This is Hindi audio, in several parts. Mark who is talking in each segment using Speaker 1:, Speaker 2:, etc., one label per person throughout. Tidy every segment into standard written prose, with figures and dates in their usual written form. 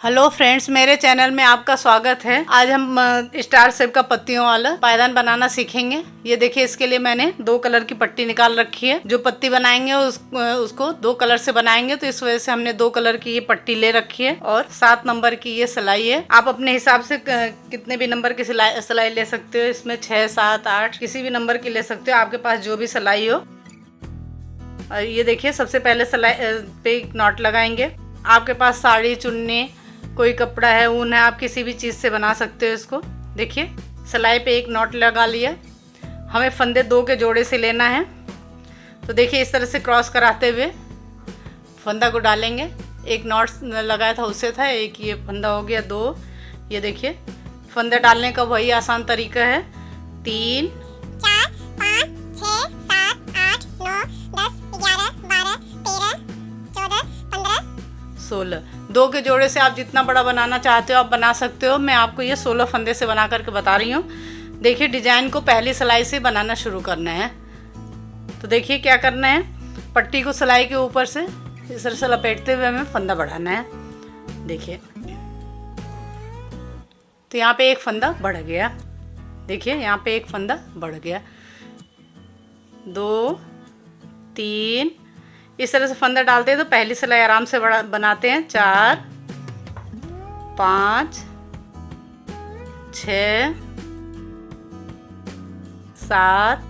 Speaker 1: हेलो फ्रेंड्स, मेरे चैनल में आपका स्वागत है। आज हम स्टार शेप का पत्तियों वाला पायदान बनाना सीखेंगे। ये देखिए, इसके लिए मैंने 2 कलर की पट्टी निकाल रखी है। जो पत्ती बनाएंगे उसको 2 कलर से बनाएंगे, तो इस वजह से हमने 2 कलर की ये पट्टी ले रखी है और 7 नंबर की ये सिलाई है। आप अपने हिसाब से कितने भी नंबर की सिलाई ले सकते हो। इसमें 6, 7, 8 किसी भी नंबर की ले सकते हो, आपके पास जो भी सिलाई हो। ये देखिए, सबसे पहले सिलाई पे नॉट लगाएंगे। आपके पास साड़ी, चुन्नी, कोई कपड़ा है, ऊन है, आप किसी भी चीज़ से बना सकते हो इसको। देखिए, सिलाई पे एक नॉट लगा लिया। हमें फंदे 2 के जोड़े से लेना है। तो देखिए, इस तरह से क्रॉस कराते हुए फंदा को डालेंगे। एक नॉट लगाया था उससे था, एक ये फंदा हो गया 2। ये देखिए, फंदे डालने का वही आसान तरीका है। 3,
Speaker 2: 4, 5, 6, 7, 8, 9, 10, 11, 12, 13, 14, 15,
Speaker 1: 16। 2 के जोड़े से आप जितना बड़ा बनाना चाहते हो आप बना सकते हो। मैं आपको ये 16 फंदे से बना करके बता रही हूँ। देखिए, डिजाइन को पहली सिलाई से बनाना शुरू करना है। तो देखिए क्या करना है, पट्टी को सिलाई के ऊपर से इस तरह से लपेटते हुए हमें फंदा बढ़ाना है। देखिए, तो यहाँ पे एक फंदा बढ़ गया। देखिए, यहाँ पे एक फंदा बढ़ गया। 2, 3, इस तरह से फंदा डालते हैं तो पहली सिलाई आराम से बनाते हैं। 4, 5, 6, 7,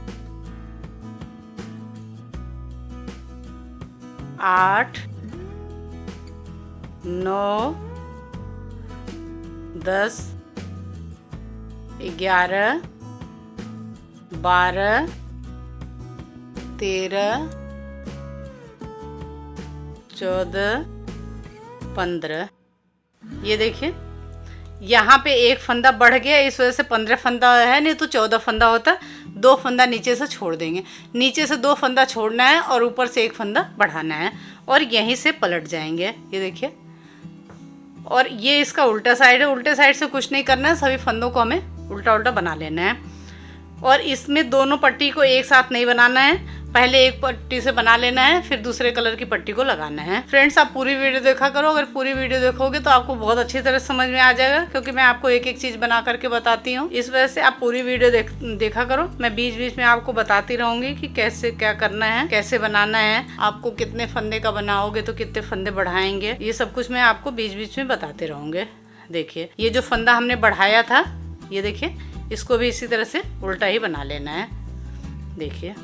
Speaker 1: 8, 9, 10, 11, 12, 13, 14, 15। ये देखिए, यहाँ पे एक फंदा बढ़ गया, इस वजह से 15 फंदा है, नहीं तो 14 फंदा होता। 2 फंदा नीचे से छोड़ देंगे। नीचे से 2 फंदा छोड़ना है और ऊपर से एक फंदा बढ़ाना है और यहीं से पलट जाएंगे। ये देखिए, और ये इसका उल्टा साइड है। उल्टे साइड से कुछ नहीं करना है, सभी फंदों को हमें उल्टा उल्टा बना लेना है। और इसमें दोनों पट्टी को एक साथ नहीं बनाना है, पहले एक पट्टी से बना लेना है, फिर दूसरे कलर की पट्टी को लगाना है। फ्रेंड्स, आप पूरी वीडियो देखा करो। अगर पूरी वीडियो देखोगे तो आपको बहुत अच्छी तरह समझ में आ जाएगा, क्योंकि मैं आपको एक एक चीज़ बना करके बताती हूँ। इस वजह से आप पूरी वीडियो देखा करो। मैं बीच बीच में आपको बताती रहूँगी कि कैसे क्या करना है, कैसे बनाना है, आपको कितने फंदे का बनाओगे तो कितने फंदे बढ़ाएंगे, ये सब कुछ मैं आपको बीच बीच में बताते रहूँगे। देखिए, ये जो फंदा हमने बढ़ाया था, ये देखिए, इसको भी इसी तरह से उल्टा ही बना लेना है। देखिए,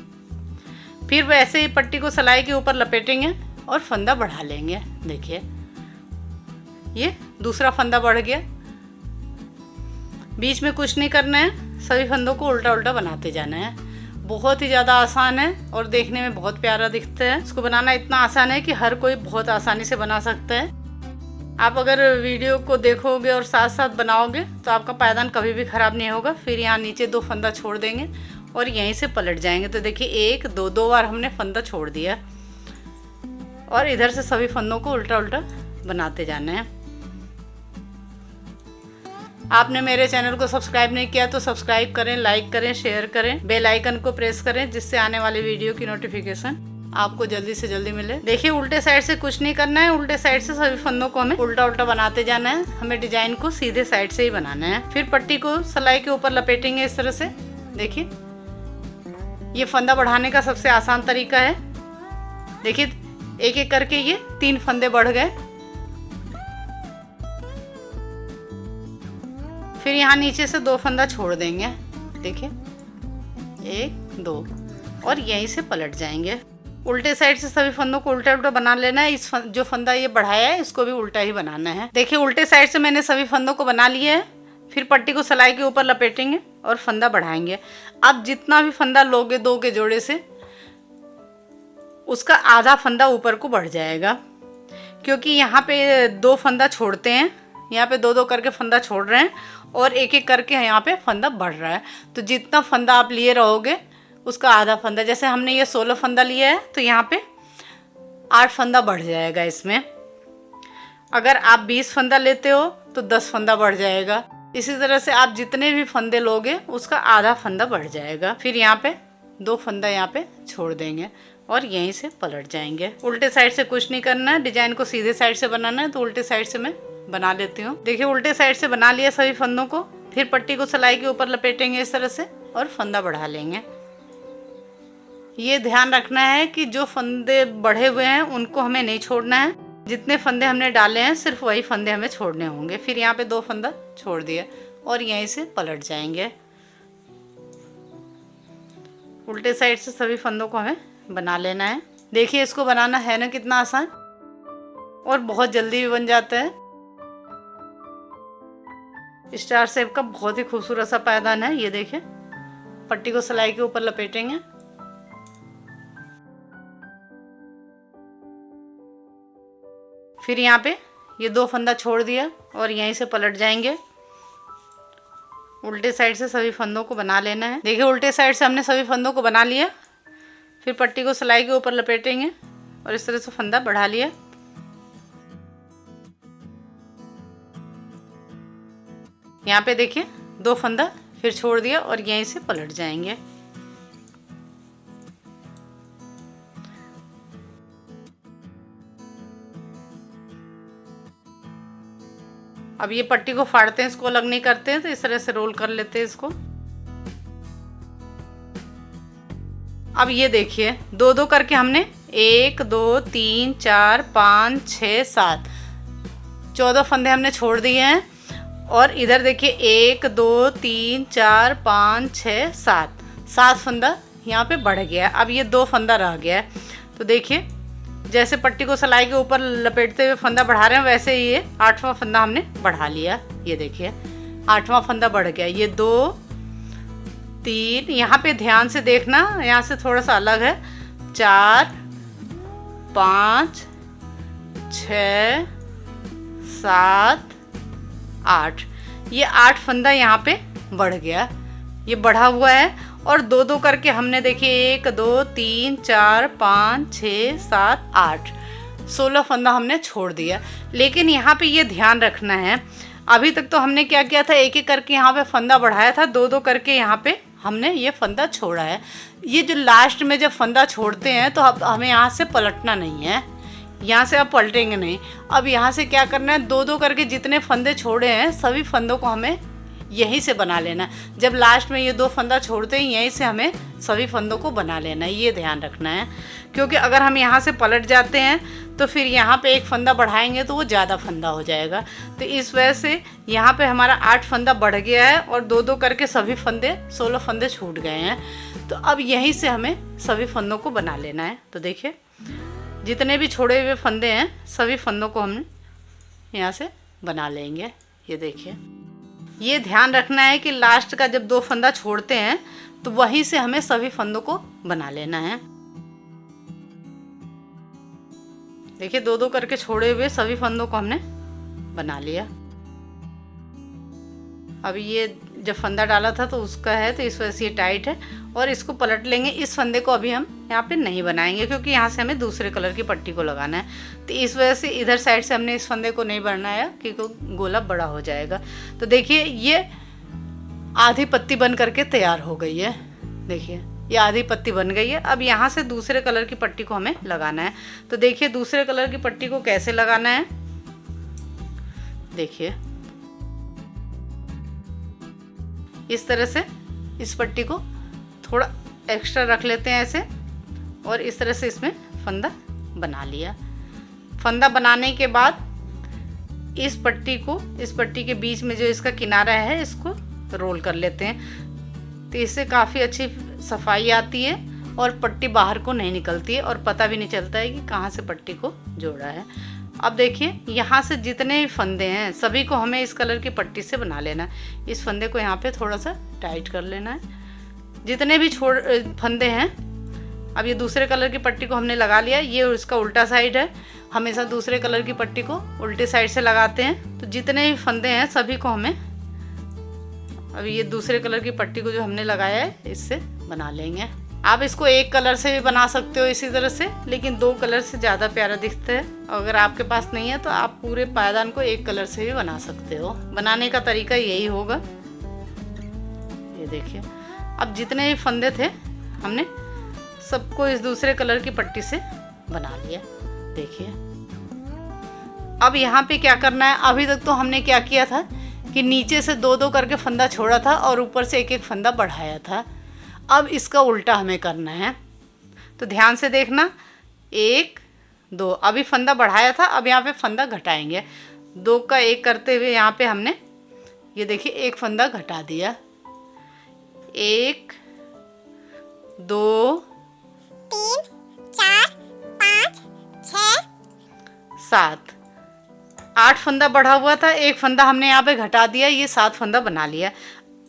Speaker 1: फिर वैसे ही पट्टी को सिलाई के ऊपर लपेटेंगे और फंदा बढ़ा लेंगे। देखिए, ये दूसरा फंदा बढ़ गया। बीच में कुछ नहीं करना है, सभी फंदों को उल्टा उल्टा बनाते जाना है। बहुत ही ज़्यादा आसान है और देखने में बहुत प्यारा दिखता है। इसको बनाना इतना आसान है कि हर कोई बहुत आसानी से बना सकता है। आप अगर वीडियो को देखोगे और साथ साथ बनाओगे तो आपका पायदान कभी भी ख़राब नहीं होगा। फिर यहाँ नीचे 2 फंदा छोड़ देंगे और यहीं से पलट जाएंगे। तो देखिए, 1, 2 बार हमने फंदा छोड़ दिया और इधर से सभी फंदों को उल्टा उल्टा बनाते जाना है। आपने मेरे चैनल को सब्सक्राइब नहीं किया तो सब्सक्राइब करें, लाइक करें, शेयर करें, बेल आइकन को प्रेस करें, जिससे आने वाली वीडियो की नोटिफिकेशन आपको जल्दी से जल्दी मिले। देखिए, उल्टे साइड से कुछ नहीं करना है, उल्टे साइड से सभी फंदों को हमें उल्टा उल्टा बनाते जाना है। हमें डिजाइन को सीधे साइड से ही बनाना है। फिर पट्टी को सिलाई के ऊपर लपेटेंगे इस तरह से। देखिए, ये फंदा बढ़ाने का सबसे आसान तरीका है। देखिए, एक एक करके ये 3 फंदे बढ़ गए। फिर यहाँ नीचे से 2 फंदा छोड़ देंगे। देखिए, 1, 2 और यहीं से पलट जाएंगे। उल्टे साइड से सभी फंदों को उल्टा उल्टा बना लेना है। जो फंदा ये बढ़ाया है इसको भी उल्टा ही बनाना है। देखिए, उल्टे साइड से मैंने सभी फंदों को बना लिया है। फिर पट्टी को सिलाई के ऊपर लपेटेंगे और फंदा बढ़ाएंगे। आप जितना भी फंदा लोगे 2 के जोड़े से, उसका आधा फंदा ऊपर को बढ़ जाएगा, क्योंकि यहाँ पे 2 फंदा छोड़ते हैं। यहाँ पे 2-2 करके फंदा छोड़ रहे हैं और एक एक करके यहाँ पे फंदा बढ़ रहा है। तो जितना फंदा आप लिए रहोगे उसका आधा फंदा, जैसे हमने ये 16 फंदा लिया है तो यहाँ पे 8 फंदा बढ़ जाएगा इसमें। अगर आप 20 फंदा लेते हो तो 10 फंदा बढ़ जाएगा। इसी तरह से आप जितने भी फंदे लोगे उसका आधा फंदा बढ़ जाएगा। फिर यहाँ पे 2 फंदा यहाँ पे छोड़ देंगे और यहीं से पलट जाएंगे। उल्टे साइड से कुछ नहीं करना है, डिजाइन को सीधे साइड से बनाना है तो उल्टे साइड से मैं बना लेती हूँ। देखिए उल्टे साइड से बना लिया सभी फंदों को। फिर पट्टी को सिलाई के ऊपर लपेटेंगे इस तरह से और फंदा बढ़ा लेंगे। ये ध्यान रखना है कि जो फंदे बढ़े हुए हैं उनको हमें नहीं छोड़ना है। जितने फंदे हमने डाले हैं सिर्फ वही फंदे हमें छोड़ने होंगे। फिर यहाँ पे 2 फंदा छोड़ दिया और यहीं से पलट जाएंगे। उल्टे साइड से सभी फंदों को हमें बना लेना है। देखिए इसको बनाना है ना कितना आसान और बहुत जल्दी भी बन जाता है। स्टार शेप का बहुत ही खूबसूरत सा पायदान है। ये देखिए पट्टी को सिलाई के ऊपर लपेटेंगे। फिर यहाँ पे ये 2 फंदा छोड़ दिया और यहीं से पलट जाएंगे। उल्टे साइड से सभी फंदों को बना लेना है। देखिए उल्टे साइड से हमने सभी फंदों को बना लिया। फिर पट्टी को सिलाई के ऊपर लपेटेंगे और इस तरह से फंदा बढ़ा लिया। यहाँ पे देखिए 2 फंदा फिर छोड़ दिया और यहीं से पलट जाएंगे। अब ये पट्टी को फाड़ते हैं, इसको अलग नहीं करते हैं, तो इस तरह से रोल कर लेते हैं इसको। अब ये देखिए 2-2 करके हमने 1 2 3 4 5 6 7 14 फंदे हमने छोड़ दिए हैं। और इधर देखिए 1 2 3 4 5 6 7 फंदा यहाँ पे बढ़ गया। अब ये 2 फंदा रह गया है। तो देखिए जैसे पट्टी को सिलाई के ऊपर लपेटते हुए फंदा बढ़ा रहे हैं वैसे ही ये 8वां फंदा हमने बढ़ा लिया। ये देखिए 8वां फंदा बढ़ गया। ये 2 3, यहाँ पे ध्यान से देखना, यहाँ से थोड़ा सा अलग है। 4 5 6 7 8, ये 8 फंदा यहाँ पे बढ़ गया। ये बढ़ा हुआ है और 2-2 करके हमने देखिए 1 2 3 4 5 6 7 8 16 फंदा हमने छोड़ दिया। लेकिन यहाँ पे ये ध्यान रखना है, अभी तक तो हमने क्या किया था, एक एक करके यहाँ पे फंदा बढ़ाया था, 2-2 करके यहाँ पे हमने ये फंदा छोड़ा है। ये जो लास्ट में जब फंदा छोड़ते हैं तो अब हमें यहाँ से पलटना नहीं है, यहाँ से अब पलटेंगे नहीं। अब यहाँ से क्या करना है, 2-2 करके जितने फंदे छोड़े हैं सभी फंदों को हमें यहीं से बना लेना है। जब लास्ट में ये 2 फंदा छोड़ते हैं यहीं से हमें सभी फंदों को बना लेना है। ये ध्यान रखना है, क्योंकि अगर हम यहाँ से पलट जाते हैं तो फिर यहाँ पे 1 फंदा बढ़ाएंगे तो वो ज़्यादा फंदा हो जाएगा। तो इस वजह से यहाँ पे हमारा 8 फंदा बढ़ गया है और 2-2 करके सभी फंदे 16 फंदे छूट गए हैं। तो अब यहीं से हमें सभी फंदों को बना लेना है। तो देखिए जितने भी छोड़े हुए फंदे हैं सभी फंदों को हम यहाँ से बना लेंगे। ये देखिए ये ध्यान रखना है कि लास्ट का जब 2 फंदा छोड़ते हैं तो वहीं से हमें सभी फंदों को बना लेना है। देखिए 2-2 करके छोड़े हुए सभी फंदों को हमने बना लिया। अब ये जब फंदा डाला था तो उसका है, तो इस वजह से ये टाइट है और इसको पलट लेंगे। इस फंदे को अभी हम यहाँ पे नहीं बनाएंगे क्योंकि यहाँ से हमें दूसरे कलर की पट्टी को लगाना है। तो इस वजह से इधर साइड से हमने इस फंदे को नहीं बनाया क्योंकि गोला बड़ा हो जाएगा। तो देखिए ये आधी पत्ती बन करके तैयार हो गई है। देखिए ये आधी पत्ती बन गई है। अब यहाँ से दूसरे कलर की पट्टी को हमें लगाना है। तो देखिए दूसरे कलर की पट्टी को कैसे लगाना है, देखिए इस तरह से इस पट्टी को थोड़ा एक्स्ट्रा रख लेते हैं ऐसे और इस तरह से इसमें फंदा बना लिया। फंदा बनाने के बाद इस पट्टी के बीच में जो इसका किनारा है इसको रोल कर लेते हैं। तो इससे काफ़ी अच्छी सफाई आती है और पट्टी बाहर को नहीं निकलती है और पता भी नहीं चलता है कि कहाँ से पट्टी को जोड़ा है। अब देखिए यहाँ से जितने भी फंदे हैं सभी को हमें इस कलर की पट्टी से बना लेना है। इस फंदे को यहाँ पे थोड़ा सा टाइट कर लेना है। जितने भी फंदे हैं, अब ये दूसरे कलर की पट्टी को हमने लगा लिया। ये उसका उल्टा साइड है, हमेशा दूसरे कलर की पट्टी को उल्टे साइड से लगाते हैं। तो जितने भी फंदे हैं सभी को हमें अब ये दूसरे कलर की पट्टी को जो हमने लगाया है इससे बना लेंगे। आप इसको एक कलर से भी बना सकते हो इसी तरह से, लेकिन 2 कलर से ज़्यादा प्यारा दिखता है। अगर आपके पास नहीं है तो आप पूरे पायदान को 1 कलर से भी बना सकते हो। बनाने का तरीका यही होगा। ये देखिए अब जितने भी फंदे थे हमने सबको इस दूसरे कलर की पट्टी से बना लिया। देखिए अब यहाँ पे क्या करना है, अभी तक तो हमने क्या किया था कि नीचे से 2-2 करके फंदा छोड़ा था और ऊपर से एक एक फंदा बढ़ाया था। अब इसका उल्टा हमें करना है, तो ध्यान से देखना। 1 2, अभी फंदा बढ़ाया था, अब यहाँ पे फंदा घटाएंगे। 2 का 1 करते हुए यहाँ पे हमने ये देखिए एक फंदा घटा दिया। 1 2
Speaker 2: 3 4 5 6
Speaker 1: 7 8 फंदा बढ़ा हुआ था, एक फंदा हमने यहाँ पे घटा दिया, ये 7 फंदा बना लिया।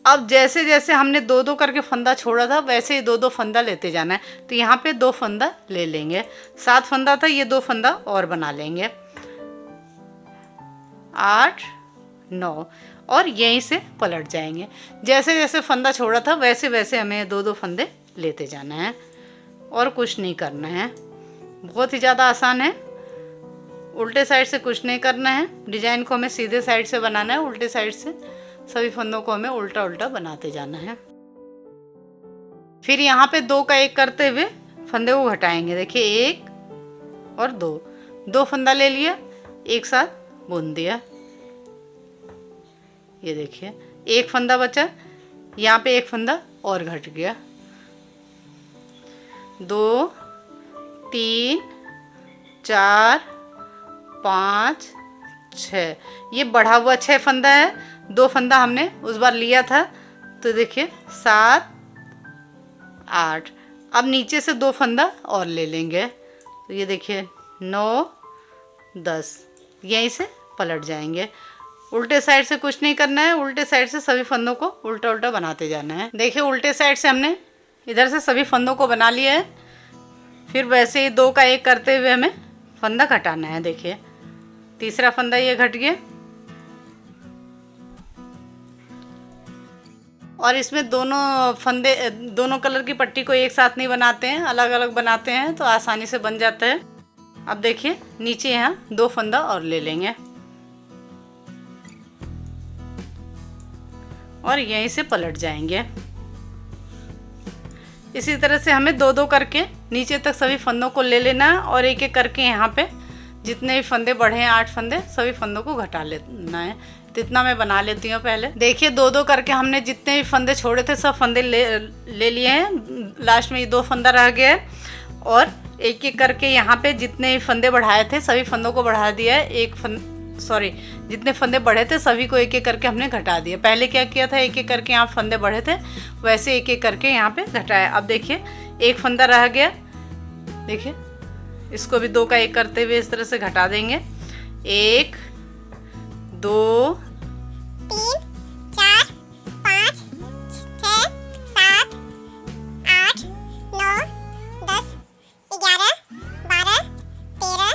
Speaker 1: अब जैसे जैसे हमने 2-2 करके फंदा छोड़ा था वैसे ही 2-2 फंदा लेते जाना है। तो यहाँ पे 2 फंदा ले लेंगे। 7 फंदा था, ये 2 फंदा और बना लेंगे। 8 9 और यहीं से पलट जाएंगे। जैसे जैसे फंदा छोड़ा था वैसे वैसे हमें 2-2 फंदे लेते जाना है और कुछ नहीं करना है। बहुत ही ज़्यादा आसान है। उल्टे साइड से कुछ नहीं करना है, डिजाइन को हमें सीधे साइड से बनाना है, उल्टे साइड से सभी फंदों को हमें उल्टा उल्टा बनाते जाना है। फिर यहाँ पे 2 का 1 करते हुए फंदे को घटाएंगे। देखिए 1 और 2 फंदा ले लिया, एक साथ बुन दिया। ये देखिए एक फंदा बचा, यहाँ पे एक फंदा और घट गया। 2 3 4 5 6, ये बढ़ा हुआ 6 फंदा है। 2 फंदा हमने उस बार लिया था, तो देखिए 7 8। अब नीचे से 2 फंदा और ले लेंगे, तो ये देखिए 9 10, यहीं से पलट जाएंगे। उल्टे साइड से कुछ नहीं करना है, उल्टे साइड से सभी फंदों को उल्टा उल्टा बनाते जाना है। देखिए उल्टे साइड से हमने इधर से सभी फंदों को बना लिया है। फिर वैसे ही 2 का 1 करते हुए हमें फंदा घटाना है। देखिए तीसरा फंदा ये घट गया और इसमें दोनों कलर की पट्टी को एक साथ नहीं बनाते हैं, अलग अलग बनाते हैं, तो आसानी से बन जाता है। अब देखिए नीचे यहाँ 2 फंदा और ले लेंगे और यहीं से पलट जाएंगे। इसी तरह से हमें 2-2 करके नीचे तक सभी फंदों को ले लेना है और एक एक करके यहाँ पे जितने भी फंदे बढ़े हैं 8 फंदे, सभी फंदों को घटा लेना है। तो इतना मैं बना लेती हूँ पहले। देखिए 2-2 करके हमने जितने भी फंदे छोड़े थे सब फंदे ले लिए हैं। लास्ट में ये 2 फंदा रह गया है और एक एक करके यहाँ पे जितने भी फंदे बढ़ाए थे सभी फंदों को बढ़ा दिया है। जितने फंदे बढ़े थे सभी को एक एक करके हमने घटा दिया। पहले क्या किया था, एक एक करके यहाँ फंदे बढ़े थे, वैसे एक एक करके यहाँ पे घटाया। अब देखिए एक फंदा रह गया, देखिए इसको भी 2 का 1 करते हुए इस तरह से घटा देंगे। 1 2
Speaker 2: 3 4 5 6 7 8 9 10 11 12 13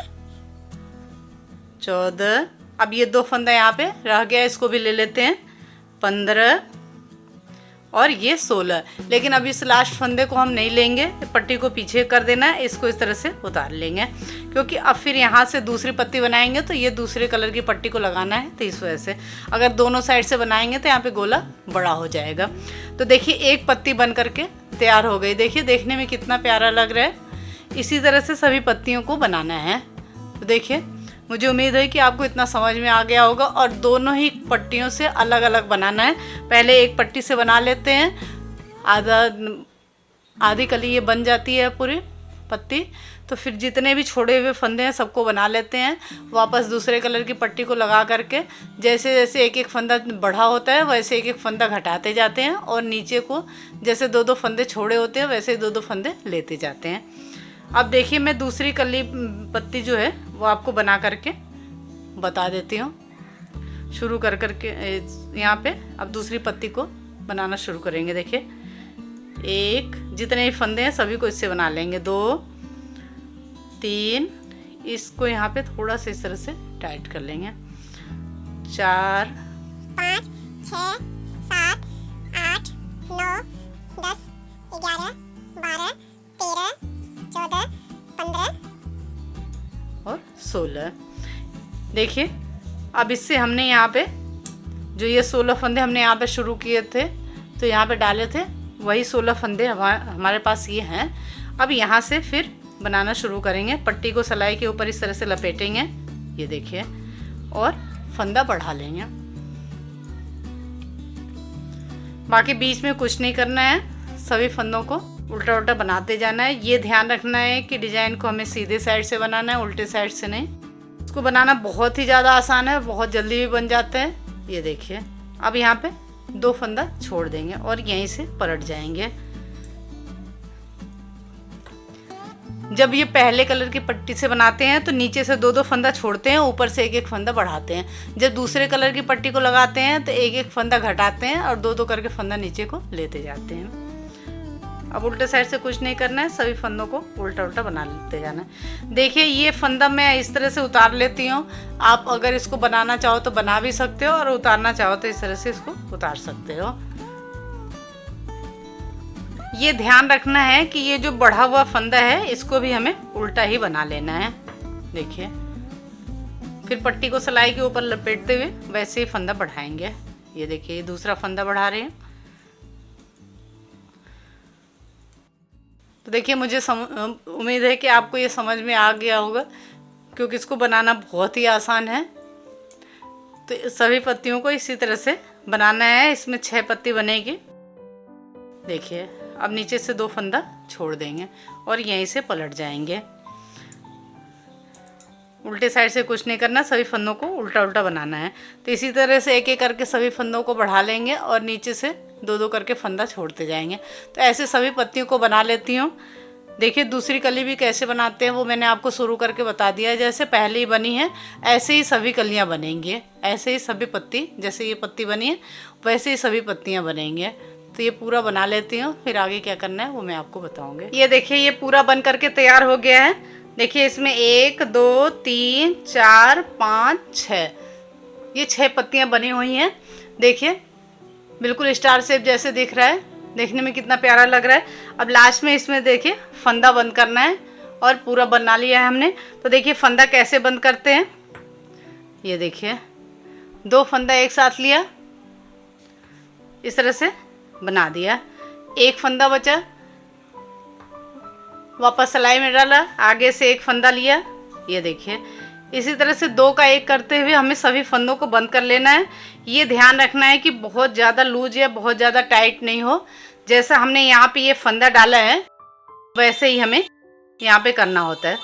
Speaker 1: 14। अब ये 2 फंदा यहाँ पे रह गया, इसको भी ले लेते हैं। 15 और ये 16। लेकिन अब इस लास्ट फंदे को हम नहीं लेंगे, पट्टी को पीछे कर देना है, इसको इस तरह से उतार लेंगे क्योंकि अब फिर यहाँ से दूसरी पत्ती बनाएंगे तो ये दूसरे कलर की पट्टी को लगाना है। तो इस वजह से अगर दोनों साइड से बनाएंगे तो यहाँ पे गोला बड़ा हो जाएगा। तो देखिए एक पत्ती बन करके तैयार हो गई। देखिए देखने में कितना प्यारा लग रहा है। इसी तरह से सभी पत्तियों को बनाना है। तो देखिए मुझे उम्मीद है कि आपको इतना समझ में आ गया होगा और दोनों ही पट्टियों से अलग अलग बनाना है। पहले एक पट्टी से बना लेते हैं, आधी कली ये बन जाती है पूरी पत्ती, तो फिर जितने भी छोड़े हुए फंदे हैं सबको बना लेते हैं। वापस दूसरे कलर की पट्टी को लगा करके जैसे जैसे एक एक फंदा बढ़ा होता है वैसे एक एक फंदा घटाते जाते हैं और नीचे को जैसे 2-2 फंदे छोड़े होते हैं वैसे 2-2 फंदे लेते जाते हैं। अब देखिए मैं दूसरी कली पत्ती जो है वो आपको बना करके बता देती हूँ। शुरू कर करके यहाँ पे अब दूसरी पत्ती को बनाना शुरू करेंगे। देखिए एक जितने भी फंदे हैं सभी को इससे बना लेंगे। 2 3, इसको यहाँ पे थोड़ा सा इस तरह से टाइट कर लेंगे। 4
Speaker 2: 5 6 7 8 9 10 11 12 13 14 15
Speaker 1: और 16। देखिए अब इससे हमने यहाँ पे जो ये 16 फंदे हमने यहाँ पे शुरू किए थे तो यहाँ पे डाले थे, वही 16 फंदे हमारे पास ये हैं। अब यहाँ से फिर बनाना शुरू करेंगे। पट्टी को सिलाई के ऊपर इस तरह से लपेटेंगे। ये देखिए और फंदा बढ़ा लेंगे। बाकी बीच में कुछ नहीं करना है, सभी फंदों को उल्टा उल्टा बनाते जाना है। ये ध्यान रखना है कि डिजाइन को हमें सीधे साइड से बनाना है, उल्टे साइड से नहीं। इसको बनाना बहुत ही ज़्यादा आसान है, बहुत जल्दी भी बन जाता है। ये देखिए, अब यहाँ पे 2 फंदा छोड़ देंगे और यहीं से पलट जाएंगे। जब ये पहले कलर की पट्टी से बनाते हैं तो नीचे से 2-2 फंदा छोड़ते हैं, ऊपर से 1-1 फंदा बढ़ाते हैं। जब दूसरे कलर की पट्टी को लगाते हैं तो 1-1 फंदा घटाते हैं और 2-2 करके फंदा नीचे को लेते जाते हैं। अब उल्टे साइड से कुछ नहीं करना है, सभी फंदों को उल्टा उल्टा बना लेते जाना है। देखिए, ये फंदा मैं इस तरह से उतार लेती हूँ। आप अगर इसको बनाना चाहो तो बना भी सकते हो और उतारना चाहो तो इस तरह से इसको उतार सकते हो। ये ध्यान रखना है कि ये जो बढ़ा हुआ फंदा है इसको भी हमें उल्टा ही बना लेना है। देखिए, फिर पट्टी को सिलाई के ऊपर लपेटते हुए वैसे ही फंदा बढ़ाएंगे। ये देखिए, ये दूसरा फंदा बढ़ा रहे हैं। तो देखिए, मुझे उम्मीद है कि आपको ये समझ में आ गया होगा, क्योंकि इसको बनाना बहुत ही आसान है। तो सभी पत्तियों को इसी तरह से बनाना है। इसमें 6 पत्ती बनेगी। देखिए, अब नीचे से 2 फंदा छोड़ देंगे और यहीं से पलट जाएंगे। उल्टे साइड से कुछ नहीं करना, सभी फंदों को उल्टा उल्टा बनाना है। तो इसी तरह से एक एक करके सभी फंदों को बढ़ा लेंगे और नीचे से 2-2 करके फंदा छोड़ते जाएंगे। तो ऐसे सभी पत्तियों को बना लेती हूँ। देखिए, दूसरी कली भी कैसे बनाते हैं वो मैंने आपको शुरू करके बता दिया है। जैसे पहले ही बनी है ऐसे ही सभी कलियाँ बनेंगी, ऐसे ही सभी पत्ती, जैसे ये पत्ती बनी है वैसे ही सभी पत्तियाँ बनेंगे। तो ये पूरा बना लेती हूँ, फिर आगे क्या करना है वो मैं आपको बताऊँगी। ये देखिए, ये पूरा बन करके तैयार हो गया है। देखिए, इसमें 1 2 3 4 5 6, ये 6 पत्तियाँ बनी हुई हैं। देखिए, बिल्कुल स्टार शेप जैसे दिख रहा है, देखने में कितना प्यारा लग रहा है। अब लास्ट में इसमें देखिए फंदा बंद करना है और पूरा बना लिया है हमने। तो देखिए, फंदा कैसे बंद करते हैं। ये देखिए, 2 फंदा एक साथ लिया, इस तरह से बना दिया। 1 फंदा बचा, वापस सिलाई में डाला, आगे से 1 फंदा लिया। ये देखिए, इसी तरह से 2 का 1 करते हुए हमें सभी फंदों को बंद कर लेना है। ये ध्यान रखना है कि बहुत ज़्यादा लूज या बहुत ज़्यादा टाइट नहीं हो। जैसा हमने यहाँ पे ये फंदा डाला है वैसे ही हमें यहाँ पे करना होता है।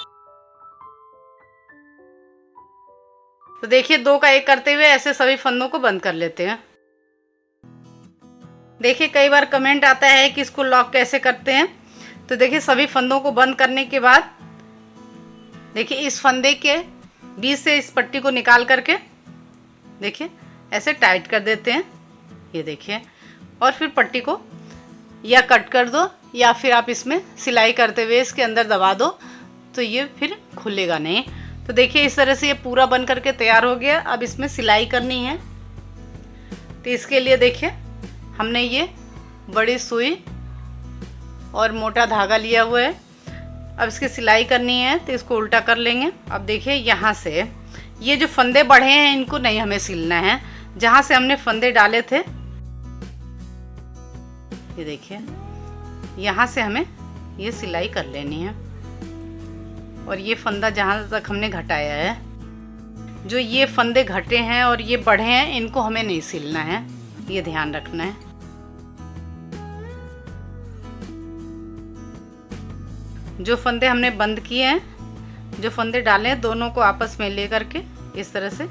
Speaker 1: तो देखिए, 2 का 1 करते हुए ऐसे सभी फंदों को बंद कर लेते हैं। देखिए, कई बार कमेंट आता है कि इसको लॉक कैसे करते हैं। तो देखिए, सभी फंदों को बंद करने के बाद देखिए, इस फंदे के बीच से इस पट्टी को निकाल करके देखिए ऐसे टाइट कर देते हैं। ये देखिए, और फिर पट्टी को या कट कर दो या फिर आप इसमें सिलाई करते हुए इसके अंदर दबा दो, तो ये फिर खुलेगा नहीं। तो देखिए, इस तरह से ये पूरा बन करके तैयार हो गया। अब इसमें सिलाई करनी है। तो इसके लिए देखिए, हमने ये बड़ी सुई और मोटा धागा लिया हुआ है। अब इसकी सिलाई करनी है तो इसको उल्टा कर लेंगे। अब देखिए, यहाँ से ये जो फंदे बढ़े हैं इनको नहीं हमें सिलना है, जहाँ से हमने फंदे डाले थे ये देखिए, यहाँ से हमें ये सिलाई कर लेनी है। और ये फंदा जहाँ तक हमने घटाया है, जो ये फंदे घटे हैं और ये बढ़े हैं, इनको हमें नहीं सिलना है, ये ध्यान रखना है। जो फंदे हमने बंद किए हैं, जो फंदे डाले हैं, दोनों को आपस में ले करके इस तरह से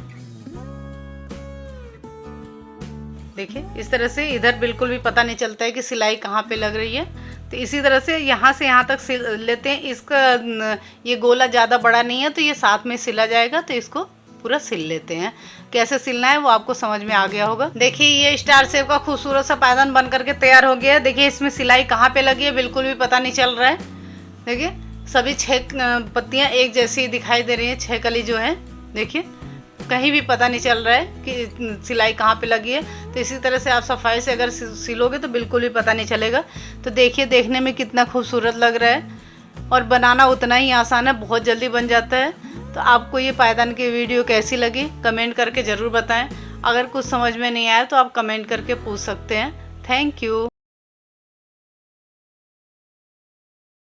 Speaker 1: देखिए, इस तरह से इधर बिल्कुल भी पता नहीं चलता है कि सिलाई कहाँ पे लग रही है। तो इसी तरह से यहाँ से यहाँ तक सिल लेते हैं। इसका ये गोला ज़्यादा बड़ा नहीं है तो ये साथ में सिला जाएगा, तो इसको पूरा सिल लेते हैं। कैसे सिलना है वो आपको समझ में आ गया होगा। देखिए, ये स्टार शेप का खूबसूरत सा पायदान बन करके तैयार हो गया है। देखिए, इसमें सिलाई कहाँ पे लगी है बिल्कुल भी पता नहीं चल रहा है। देखिए, सभी 6 पत्तियाँ एक जैसी दिखाई दे रही हैं, 6 कली जो है। देखिए, कहीं भी पता नहीं चल रहा है कि सिलाई कहाँ पे लगी है। तो इसी तरह से आप सफाई से अगर सिलोगे तो बिल्कुल भी पता नहीं चलेगा। तो देखिए, देखने में कितना खूबसूरत लग रहा है और बनाना उतना ही आसान है, बहुत जल्दी बन जाता है। तो आपको ये पायदान की वीडियो कैसी लगी कमेंट करके ज़रूर बताएं। अगर कुछ समझ में नहीं आया तो आप कमेंट करके पूछ सकते हैं। Thank you.